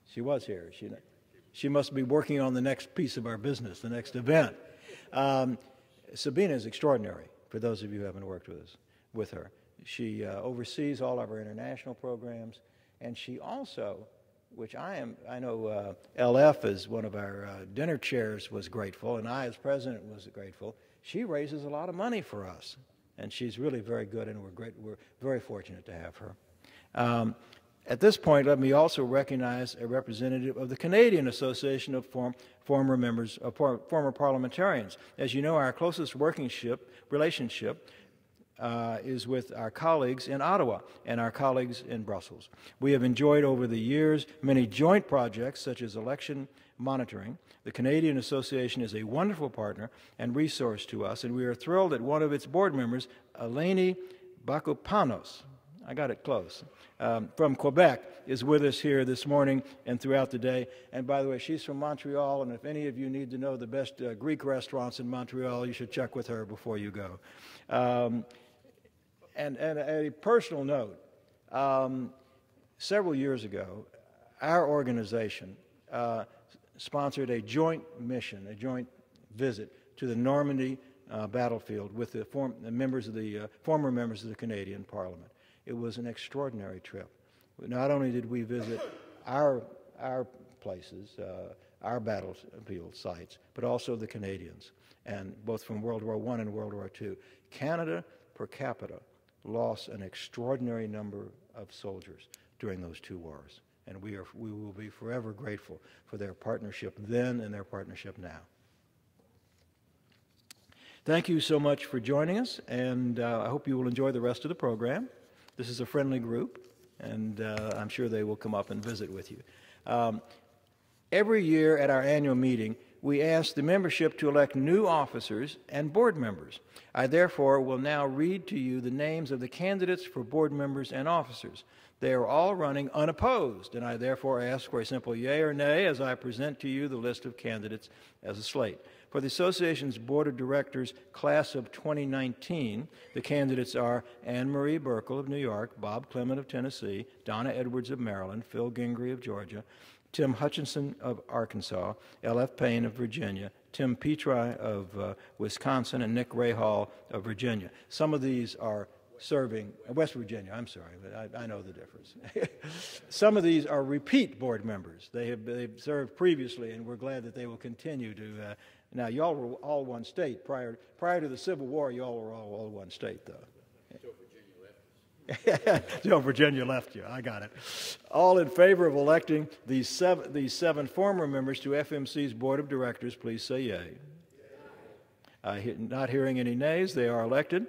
She was here. She must be working on the next piece of our business, the next event. Sabina is extraordinary, for those of you who haven't worked with her. She oversees all of our international programs, and she also, which I know LF as one of our dinner chairs was grateful, and I as president was grateful. She raises a lot of money for us, and she's really very good, and we're very fortunate to have her. At this point, let me also recognize a representative of the Canadian Association of former parliamentarians. As you know, our closest working relationship is with our colleagues in Ottawa and our colleagues in Brussels. We have enjoyed over the years many joint projects such as election monitoring. The Canadian Association is a wonderful partner and resource to us, and we are thrilled that one of its board members, Eleni Bakopanos, I got it close, from Quebec, is with us here this morning and throughout the day. And by the way, she's from Montreal, and if any of you need to know the best Greek restaurants in Montreal, you should check with her before you go. And a personal note, several years ago, our organization sponsored a joint mission, a joint visit to the Normandy battlefield with the former members of the Canadian Parliament. It was an extraordinary trip. Not only did we visit our places, our battlefield sites, but also the Canadians, and both from World War I and World War II. Canada, per capita, lost an extraordinary number of soldiers during those two wars, and we will be forever grateful for their partnership then and their partnership now. Thank you so much for joining us, and I hope you will enjoy the rest of the program. This is a friendly group, and I'm sure they will come up and visit with you. Every year at our annual meeting, we ask the membership to elect new officers and board members. I therefore will now read to you the names of the candidates for board members and officers. They are all running unopposed, and I therefore ask for a simple yea or nay as I present to you the list of candidates as a slate. For the Association's Board of Directors Class of 2019, the candidates are Anne Marie Burkle of New York, Bob Clement of Tennessee, Donna Edwards of Maryland, Phil Gingrey of Georgia, Tim Hutchinson of Arkansas, L.F. Payne of Virginia, Tim Petri of Wisconsin, and Nick Rahal of Virginia. Some of these are serving, West Virginia, I'm sorry, but I know the difference. Some of these are repeat board members. They've served previously, and we're glad that they will continue to. Now, y'all were all one state. Prior to the Civil War, y'all were all one state, though. So Virginia left you. I got it. All in favor of electing these seven former members to FMC's Board of Directors, please say yea. Not hearing any nays, they are elected.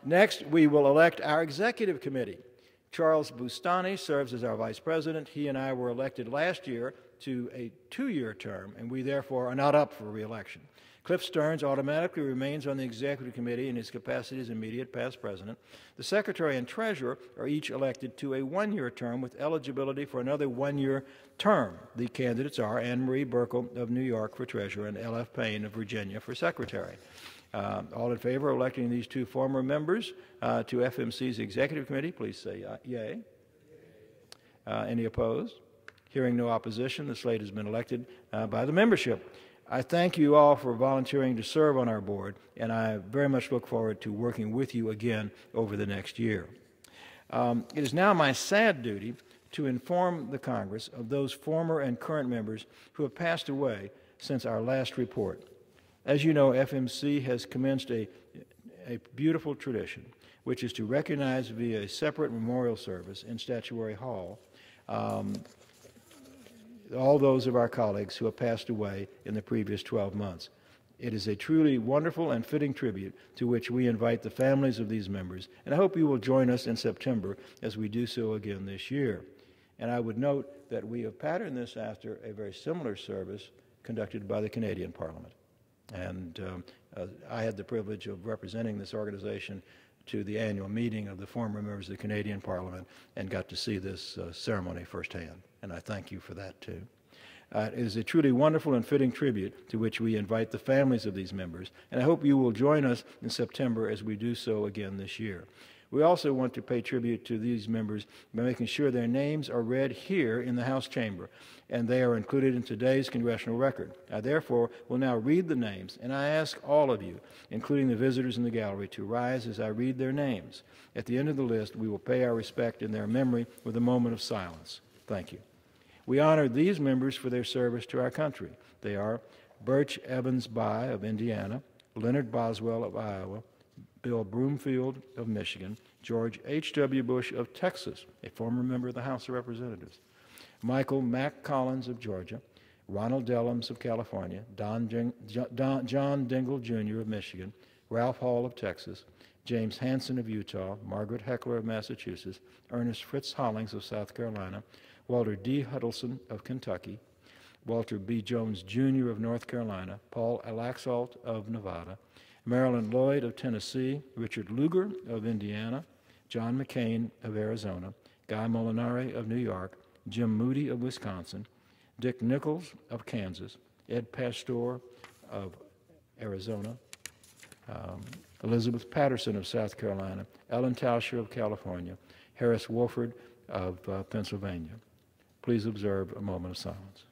Next, we will elect our Executive Committee. Charles Bustani serves as our Vice President. He and I were elected last year to a 2-year term, and we therefore are not up for re-election. Cliff Stearns automatically remains on the Executive Committee in his capacity as immediate past President. The Secretary and Treasurer are each elected to a 1-year term with eligibility for another 1-year term. The candidates are Anne Marie Burkle of New York for Treasurer and L.F. Payne of Virginia for Secretary. All in favor of electing these 2 former members to FMC's Executive Committee, please say yay. Any opposed? Hearing no opposition, the slate has been elected by the membership. I thank you all for volunteering to serve on our board, and I very much look forward to working with you again over the next year. It is now my sad duty to inform the Congress of those former and current members who have passed away since our last report. As you know, FMC has commenced a beautiful tradition, which is to recognize via a separate memorial service in Statuary Hall all those of our colleagues who have passed away in the previous 12 months. It is a truly wonderful and fitting tribute to which we invite the families of these members, and I hope you will join us in September as we do so again this year. And I would note that we have patterned this after a very similar service conducted by the Canadian Parliament. And I had the privilege of representing this organization to the annual meeting of the former members of the Canadian Parliament and got to see this ceremony firsthand. And I thank you for that, too. It is a truly wonderful and fitting tribute to which we invite the families of these members, and I hope you will join us in September as we do so again this year. We also want to pay tribute to these members by making sure their names are read here in the House chamber, and they are included in today's Congressional Record. I therefore will now read the names, and I ask all of you, including the visitors in the gallery, to rise as I read their names. At the end of the list, we will pay our respect in their memory with a moment of silence. Thank you. We honor these members for their service to our country. They are Birch Evans Bye of Indiana, Leonard Boswell of Iowa, Bill Broomfield of Michigan, George H.W. Bush of Texas, a former member of the House of Representatives, Michael Mack Collins of Georgia, Ronald Dellums of California, John Dingell Jr. of Michigan, Ralph Hall of Texas, James Hansen of Utah, Margaret Heckler of Massachusetts, Ernest Fritz Hollings of South Carolina, Walter D. Huddleston of Kentucky, Walter B. Jones, Jr. of North Carolina, Paul Alaxalt of Nevada, Marilyn Lloyd of Tennessee, Richard Lugar of Indiana, John McCain of Arizona, Guy Molinari of New York, Jim Moody of Wisconsin, Dick Nichols of Kansas, Ed Pastor of Arizona, Elizabeth Patterson of South Carolina, Ellen Tauscher of California, Harris Wofford of Pennsylvania. Please observe a moment of silence.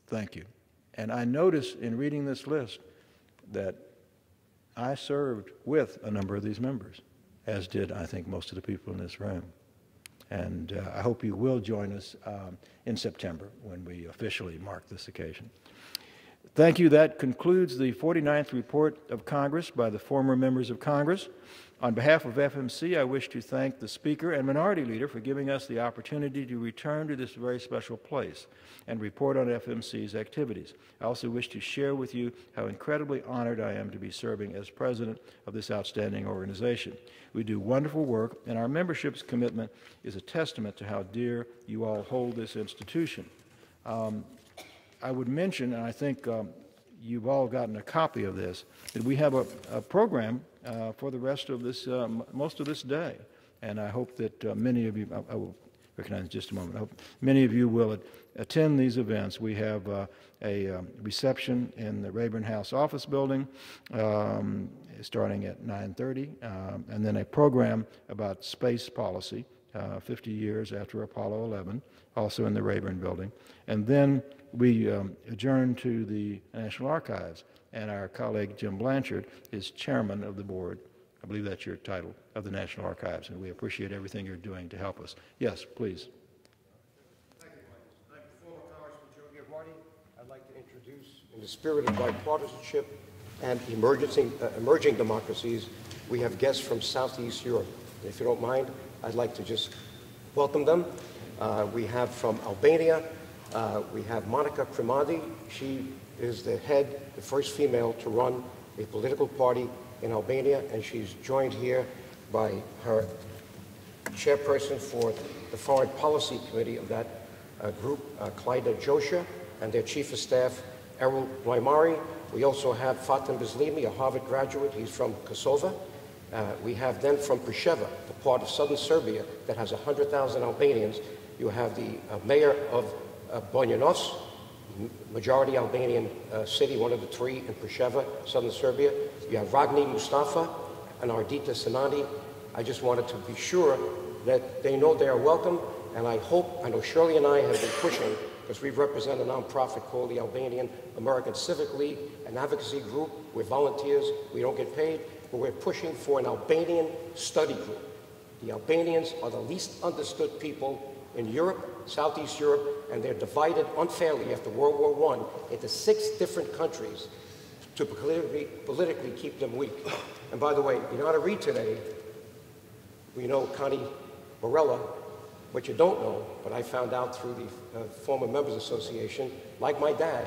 Thank you. And I noticed in reading this list that I served with a number of these members, as did, I think, most of the people in this room. And I hope you will join us in September when we officially mark this occasion. Thank you. That concludes the 49th report of Congress by the former members of Congress. On behalf of FMC, I wish to thank the Speaker and Minority Leader for giving us the opportunity to return to this very special place and report on FMC's activities. I also wish to share with you how incredibly honored I am to be serving as President of this outstanding organization. We do wonderful work, and our membership's commitment is a testament to how dear you all hold this institution. I would mention, and I think you've all gotten a copy of this, that we have a program for the rest of this, most of this day. And I hope that many of you, I will recognize in just a moment, I hope many of you will attend these events. We have a reception in the Rayburn House office building starting at 9:30, and then a program about space policy, 50 years after Apollo 11, also in the Rayburn building. And then we adjourn to the National Archives, and our colleague Jim Blanchard is chairman of the board, I believe that's your title, of the National Archives, and we appreciate everything you're doing to help us. Yes, please. Thank you, Mike. I'm former Congressman Joe Giovanni. I'd like to introduce, in the spirit of bipartisanship and emerging democracies, we have guests from Southeast Europe. And if you don't mind, I'd like to just welcome them. We have from Albania, we have Monica Krimadi. She is the first female to run a political party in Albania, and she's joined here by her chairperson for the Foreign Policy Committee of that group, Clyda Josha, and their chief of staff, Errol Blaimari. We also have Fatim Bislimi, a Harvard graduate. He's from Kosovo. We have then from Preševa, the part of southern Serbia that has 100,000 Albanians. You have the mayor of Bojanovac, majority Albanian city, one of the three in Preševa, southern Serbia. You have Ragni Mustafa and Ardita Sanani. I just wanted to be sure that they know they are welcome, and I know Shirley and I have been pushing, because we represent a nonprofit called the Albanian American Civic League, an advocacy group. We're volunteers, we don't get paid, but we're pushing for an Albanian study group. The Albanians are the least understood people in Europe, Southeast Europe, and they're divided unfairly after World War I into 6 different countries to politically keep them weak. And by the way, you know how to read today. We know Connie Morella. What you don't know, but I found out through the former Members Association, like my dad,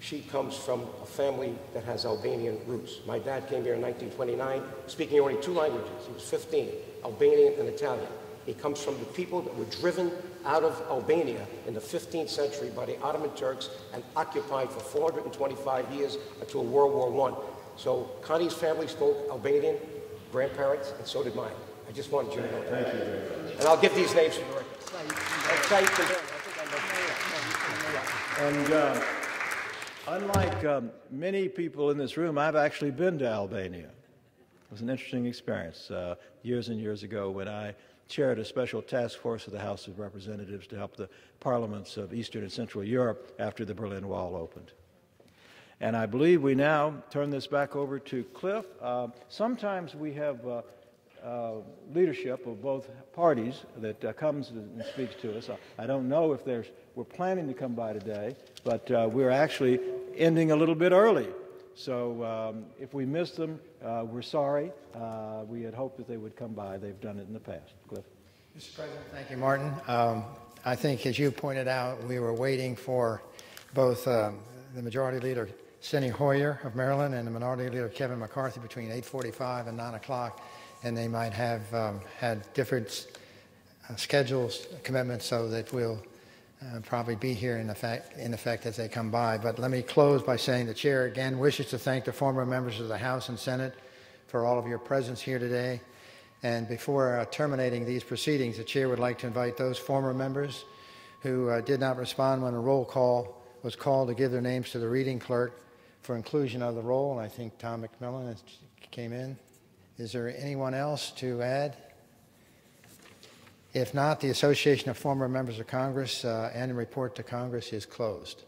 she comes from a family that has Albanian roots. My dad came here in 1929, speaking only 2 languages. He was 15, Albanian and Italian. He comes from the people that were driven out of Albania in the 15th century by the Ottoman Turks and occupied for 425 years until World War I. So Connie's family spoke Albanian, grandparents, and so did mine. I just wanted you to know that. Thank you. And I'll give these names for the record. And unlike many people in this room, I've actually been to Albania. It was an interesting experience years and years ago when I chaired a special task force of the House of Representatives to help the parliaments of Eastern and Central Europe after the Berlin Wall opened. And I believe we now turn this back over to Cliff. Sometimes we have leadership of both parties that comes and speaks to us. I don't know if we're planning to come by today, but we're actually ending a little bit early. So if we missed them, we're sorry. We had hoped that they would come by. They've done it in the past. Cliff. Mr. President, thank you, Martin. I think, as you pointed out, we were waiting for both the Majority Leader Steny Hoyer of Maryland and the Minority Leader Kevin McCarthy between 8:45 and 9 o'clock. And they might have had different schedules, commitments, so that we'll probably be here in effect as they come by. But let me close by saying the Chair again wishes to thank the former members of the House and Senate for all of your presence here today. And before terminating these proceedings, the Chair would like to invite those former members who did not respond when a roll call was called to give their names to the reading clerk for inclusion of the roll. And I think Tom McMillan came in. Is there anyone else to add? If not, the Association of Former Members of Congress annual report to Congress is closed.